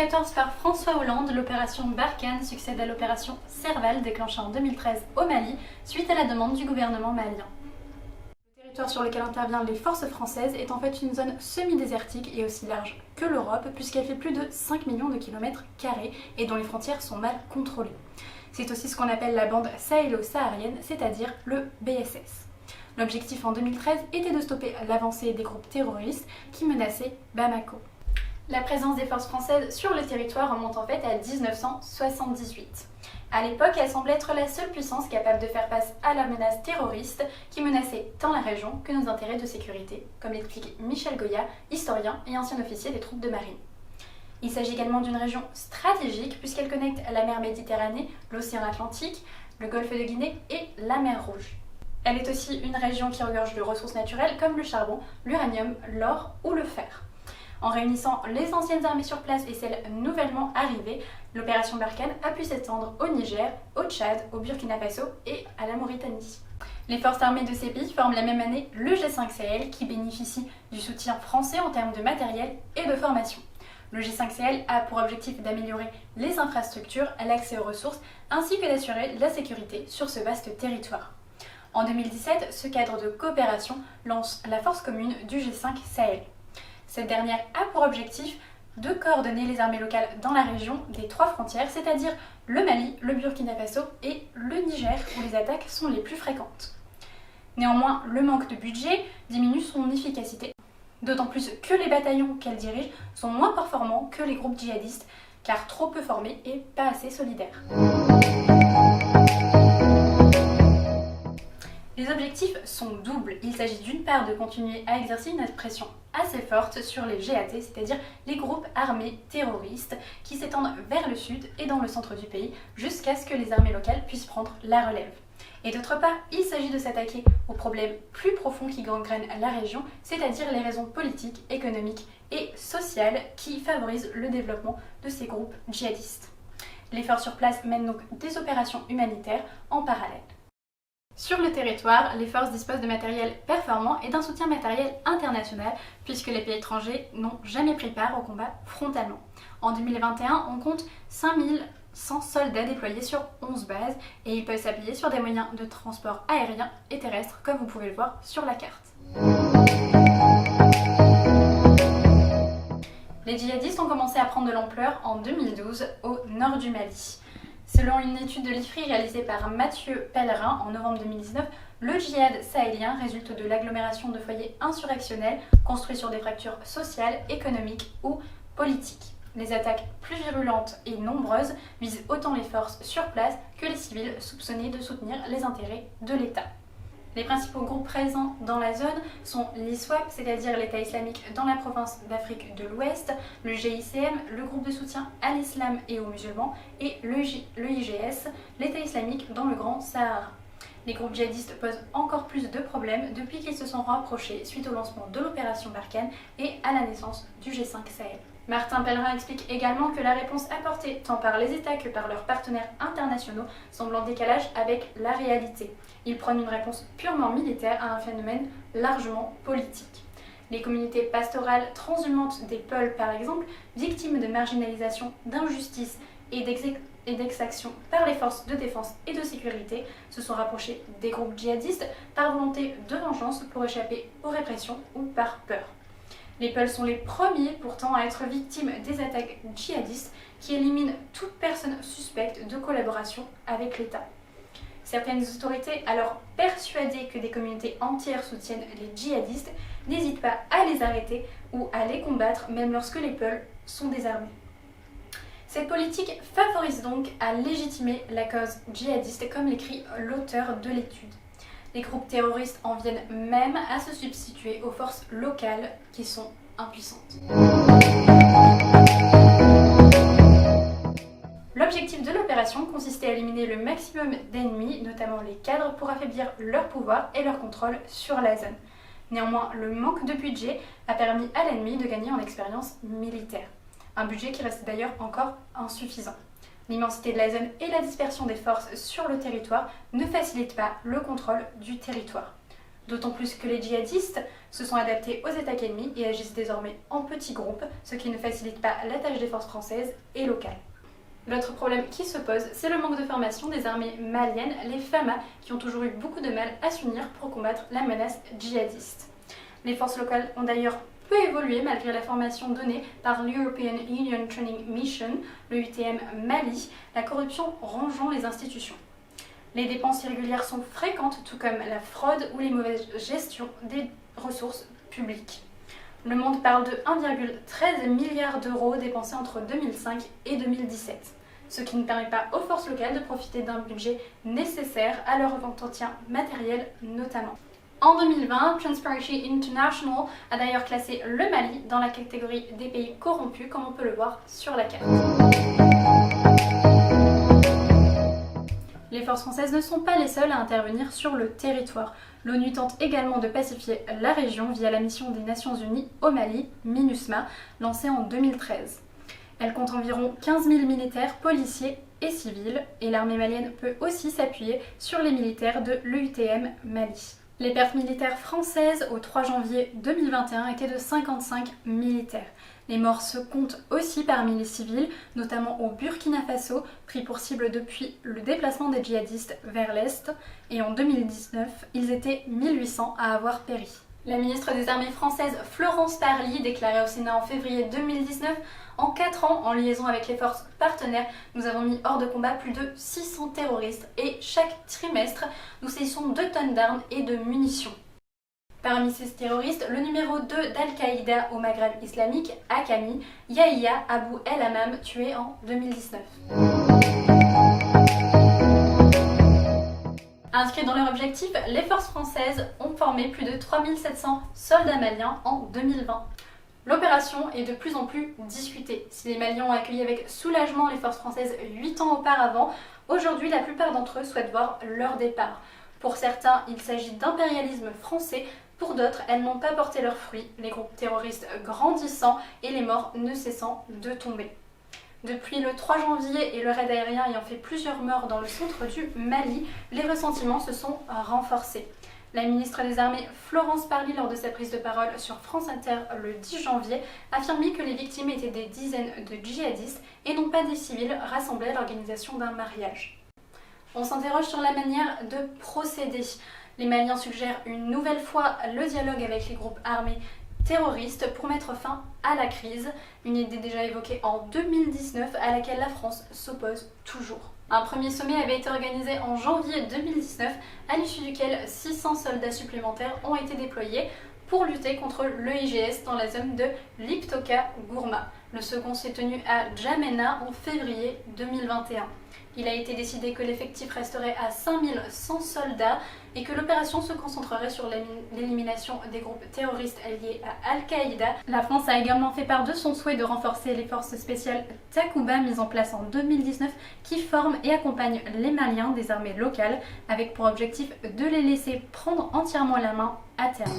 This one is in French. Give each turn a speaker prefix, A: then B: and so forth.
A: 2014 par François Hollande, l'opération Barkhane succède à l'opération Serval déclenchée en 2013 au Mali suite à la demande du gouvernement malien. Le territoire sur lequel interviennent les forces françaises est en fait une zone semi-désertique et aussi large que l'Europe puisqu'elle fait plus de 5 millions de kilomètres carrés et dont les frontières sont mal contrôlées. C'est aussi ce qu'on appelle la bande sahélo-saharienne, c'est-à-dire le BSS. L'objectif en 2013 était de stopper l'avancée des groupes terroristes qui menaçaient Bamako. La présence des forces françaises sur le territoire remonte en fait à 1978. À l'époque, elle semblait être la seule puissance capable de faire face à la menace terroriste qui menaçait tant la région que nos intérêts de sécurité, comme l'explique Michel Goya, historien et ancien officier des troupes de marine. Il s'agit également d'une région stratégique puisqu'elle connecte la mer Méditerranée, l'océan Atlantique, le golfe de Guinée et la mer Rouge. Elle est aussi une région qui regorge de ressources naturelles comme le charbon, l'uranium, l'or ou le fer. En réunissant les anciennes armées sur place et celles nouvellement arrivées, l'opération Barkhane a pu s'étendre au Niger, au Tchad, au Burkina Faso et à la Mauritanie. Les forces armées de ces pays forment la même année le G5 Sahel qui bénéficie du soutien français en termes de matériel et de formation. Le G5 Sahel a pour objectif d'améliorer les infrastructures, l'accès aux ressources ainsi que d'assurer la sécurité sur ce vaste territoire. En 2017, ce cadre de coopération lance la force commune du G5 Sahel. Cette dernière a pour objectif de coordonner les armées locales dans la région des 3 frontières, c'est-à-dire le Mali, le Burkina Faso et le Niger, où les attaques sont les plus fréquentes. Néanmoins, le manque de budget diminue son efficacité, d'autant plus que les bataillons qu'elle dirige sont moins performants que les groupes djihadistes, car trop peu formés et pas assez solidaires. Les objectifs sont doubles. Il s'agit d'une part de continuer à exercer une pression assez forte sur les GAT, c'est-à-dire les groupes armés terroristes qui s'étendent vers le sud et dans le centre du pays jusqu'à ce que les armées locales puissent prendre la relève. Et d'autre part, il s'agit de s'attaquer aux problèmes plus profonds qui gangrènent la région, c'est-à-dire les raisons politiques, économiques et sociales qui favorisent le développement de ces groupes djihadistes. Les forces sur place mènent donc des opérations humanitaires en parallèle. Sur le territoire, les forces disposent de matériel performant et d'un soutien matériel international puisque les pays étrangers n'ont jamais pris part au combat frontalement. En 2021, on compte 5100 soldats déployés sur 11 bases et ils peuvent s'appuyer sur des moyens de transport aérien et terrestre comme vous pouvez le voir sur la carte. Les djihadistes ont commencé à prendre de l'ampleur en 2012 au nord du Mali. Selon une étude de l'IFRI réalisée par Mathieu Pellerin en novembre 2019, le djihad sahélien résulte de l'agglomération de foyers insurrectionnels construits sur des fractures sociales, économiques ou politiques. Les attaques plus virulentes et nombreuses visent autant les forces sur place que les civils soupçonnés de soutenir les intérêts de l'État. Les principaux groupes présents dans la zone sont l'ISWAP, c'est-à-dire l'État islamique dans la province d'Afrique de l'Ouest, le GICM, le groupe de soutien à l'islam et aux musulmans, et le IGS, l'État islamique dans le Grand Sahara. Les groupes djihadistes posent encore plus de problèmes depuis qu'ils se sont rapprochés suite au lancement de l'opération Barkhane et à la naissance du G5 Sahel. Martin Pellerin explique également que la réponse apportée tant par les États que par leurs partenaires internationaux semble en décalage avec la réalité. Ils prennent une réponse purement militaire à un phénomène largement politique. Les communautés pastorales transhumantes des Peuls, par exemple, victimes de marginalisation, d'injustice et d'exaction par les forces de défense et de sécurité, se sont rapprochées des groupes djihadistes par volonté de vengeance pour échapper aux répressions ou par peur. Les Peuls sont les premiers pourtant à être victimes des attaques djihadistes qui éliminent toute personne suspecte de collaboration avec l'État. Certaines autorités, alors persuadées que des communautés entières soutiennent les djihadistes, n'hésitent pas à les arrêter ou à les combattre même lorsque les Peuls sont désarmés. Cette politique favorise donc à légitimer la cause djihadiste comme l'écrit l'auteur de l'étude. Les groupes terroristes en viennent même à se substituer aux forces locales qui sont impuissantes. L'objectif de l'opération consistait à éliminer le maximum d'ennemis, notamment les cadres, pour affaiblir leur pouvoir et leur contrôle sur la zone. Néanmoins, le manque de budget a permis à l'ennemi de gagner en expérience militaire. Un budget qui reste d'ailleurs encore insuffisant. L'immensité de la zone et la dispersion des forces sur le territoire ne facilitent pas le contrôle du territoire. D'autant plus que les djihadistes se sont adaptés aux attaques ennemies et agissent désormais en petits groupes, ce qui ne facilite pas la tâche des forces françaises et locales. L'autre problème qui se pose, c'est le manque de formation des armées maliennes, les FAMA, qui ont toujours eu beaucoup de mal à s'unir pour combattre la menace djihadiste. Les forces locales ont d'ailleurs peu évolué malgré la formation donnée par l'European Union Training Mission, le UTM Mali, la corruption rongeant les institutions. Les dépenses irrégulières sont fréquentes, tout comme la fraude ou les mauvaises gestions des ressources publiques. Le Monde parle de 1,13 milliard d'euros dépensés entre 2005 et 2017, ce qui ne permet pas aux forces locales de profiter d'un budget nécessaire à leur entretien matériel notamment. En 2020, Transparency International a d'ailleurs classé le Mali dans la catégorie des pays corrompus, comme on peut le voir sur la carte. Les forces françaises ne sont pas les seules à intervenir sur le territoire. L'ONU tente également de pacifier la région via la mission des Nations Unies au Mali, MINUSMA, lancée en 2013. Elle compte environ 15 000 militaires, policiers et civils, et l'armée malienne peut aussi s'appuyer sur les militaires de l'UTM Mali. Les pertes militaires françaises au 3 janvier 2021 étaient de 55 militaires. Les morts se comptent aussi parmi les civils, notamment au Burkina Faso, pris pour cible depuis le déplacement des djihadistes vers l'Est, et en 2019, ils étaient 1800 à avoir péri. La ministre des Armées françaises Florence Parly déclarait au Sénat en février 2019 « En 4 ans, en liaison avec les forces partenaires, nous avons mis hors de combat plus de 600 terroristes et chaque trimestre, nous saisissons 2 tonnes d'armes et de munitions. » Parmi ces terroristes, le numéro 2 d'Al-Qaïda au Maghreb islamique, Haqqani, Yahya Abou El Hammam, tué en 2019. Inscrits dans leur objectif, les forces françaises ont formé plus de 3700 soldats maliens en 2020. L'opération est de plus en plus discutée. Si les Maliens ont accueilli avec soulagement les forces françaises 8 ans auparavant, aujourd'hui la plupart d'entre eux souhaitent voir leur départ. Pour certains, il s'agit d'impérialisme français. Pour d'autres, elles n'ont pas porté leurs fruits, les groupes terroristes grandissant et les morts ne cessant de tomber. Depuis le 3 janvier et le raid aérien ayant fait plusieurs morts dans le centre du Mali, les ressentiments se sont renforcés. La ministre des Armées Florence Parly, lors de sa prise de parole sur France Inter le 10 janvier, affirmait que les victimes étaient des dizaines de djihadistes et non pas des civils rassemblés à l'organisation d'un mariage. On s'interroge sur la manière de procéder. Les Maliens suggèrent une nouvelle fois le dialogue avec les groupes armés terroristes pour mettre fin à la crise, une idée déjà évoquée en 2019 à laquelle la France s'oppose toujours. Un premier sommet avait été organisé en janvier 2019, à l'issue duquel 600 soldats supplémentaires ont été déployés pour lutter contre l'EIGS dans la zone de Liptoka-Gourma. Le second s'est tenu à N'Djamena en février 2021. Il a été décidé que l'effectif resterait à 5100 soldats et que l'opération se concentrerait sur l'élimination des groupes terroristes liés à Al-Qaïda. La France a également fait part de son souhait de renforcer les forces spéciales Takuba mises en place en 2019 qui forment et accompagnent les Maliens des armées locales avec pour objectif de les laisser prendre entièrement la main à terme.